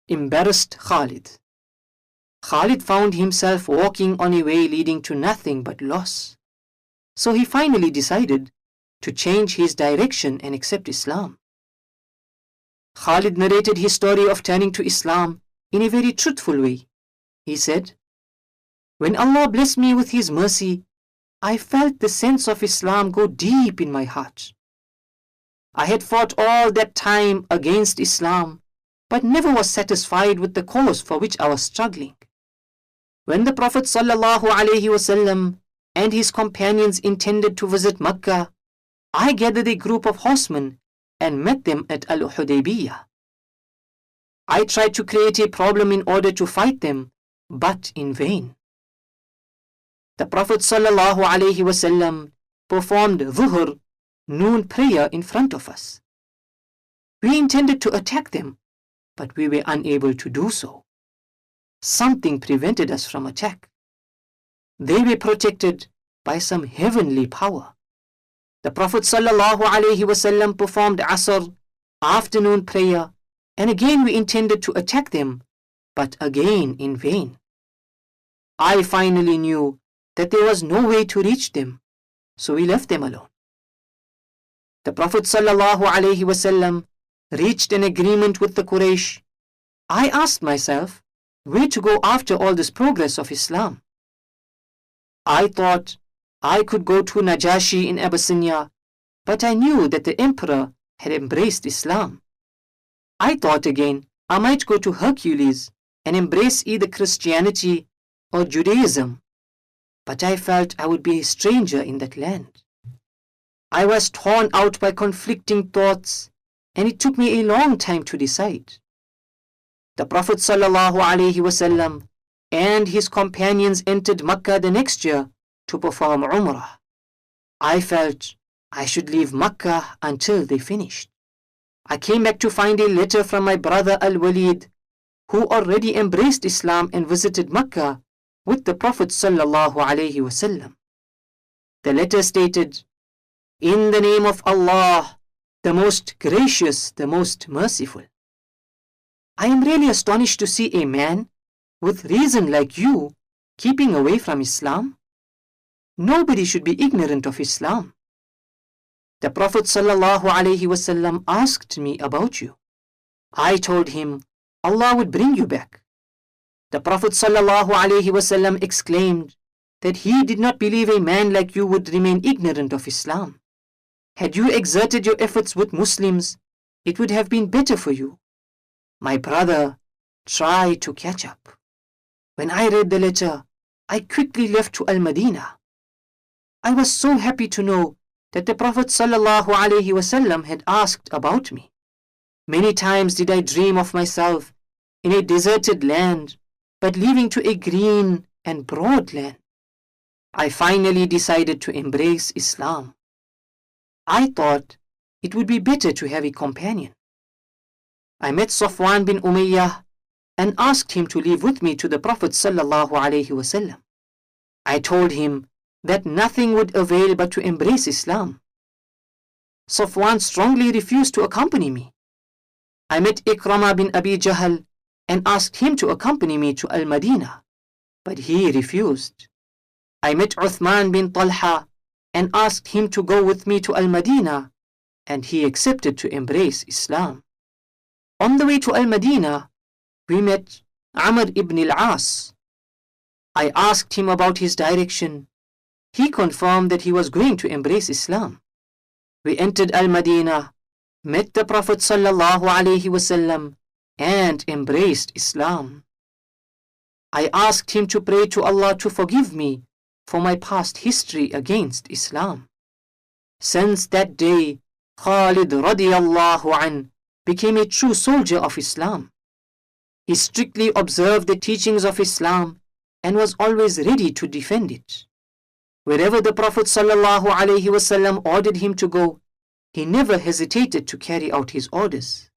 embarrassed Khalid. Khalid found himself walking on a way leading to nothing but loss. So he finally decided to change his direction and accept Islam. Khalid narrated his story of turning to Islam in a very truthful way. He said, "When Allah blessed me with His mercy, I felt the sense of Islam go deep in my heart. I had fought all that time against Islam, but never was satisfied with the cause for which I was struggling. When the Prophet ﷺ and his companions intended to visit Mecca, I gathered a group of horsemen and met them at Al-Hudaybiyah. I tried to create a problem in order to fight them, but in vain. The Prophet ﷺ performed Dhuhr, noon prayer in front of us. We intended to attack them, but we were unable to do so. Something prevented us from attack. They were protected by some heavenly power. The Prophet ﷺ performed Asr, afternoon prayer, and again we intended to attack them, but again in vain. I finally knew that there was no way to reach them, so we left them alone. The Prophet ﷺ reached an agreement with the Quraysh. I asked myself where to go after all this progress of Islam. I thought I could go to Najashi in Abyssinia, but I knew that the emperor had embraced Islam. I thought again I might go to Hercules and embrace either Christianity or Judaism, but I felt I would be a stranger in that land. I was torn out by conflicting thoughts, and it took me a long time to decide. The Prophet ﷺ and his companions entered Mecca the next year to perform Umrah. I felt I should leave Mecca until they finished. I came back to find a letter from my brother Al-Walid, who already embraced Islam and visited Mecca with the Prophet ﷺ. The letter stated, "In the name of Allah, the most gracious, the most merciful. I am really astonished to see a man with reason like you keeping away from Islam. Nobody should be ignorant of Islam. The Prophet ﷺ asked me about you. I told him Allah would bring you back. The Prophet ﷺ exclaimed that he did not believe a man like you would remain ignorant of Islam. Had you exerted your efforts with Muslims, it would have been better for you. My brother, try to catch up." When I read the letter, I quickly left to Al-Madinah. I was so happy to know that the Prophet ﷺ had asked about me. Many times did I dream of myself in a deserted land, but leaving to a green and broad land. I finally decided to embrace Islam. I thought it would be better to have a companion. I met Safwan bin Umayyah and asked him to leave with me to the Prophet ﷺ. I told him that nothing would avail but to embrace Islam. Safwan strongly refused to accompany me. I met Ikrama bin Abi Jahl and asked him to accompany me to Al-Madinah, but he refused. I met Uthman bin Talha and asked him to go with me to Al-Madinah, and he accepted to embrace Islam. On the way to Al-Madinah, we met Amr ibn al-As. I asked him about his direction. He confirmed that he was going to embrace Islam. We entered Al-Madinah, met the Prophet ﷺ, and embraced Islam. I asked him to pray to Allah to forgive me for my past history against Islam. Since that day, Khalid radiyallahu an became a true soldier of Islam. He strictly observed the teachings of Islam and was always ready to defend it. Wherever the Prophet ﷺ ordered him to go, he never hesitated to carry out his orders.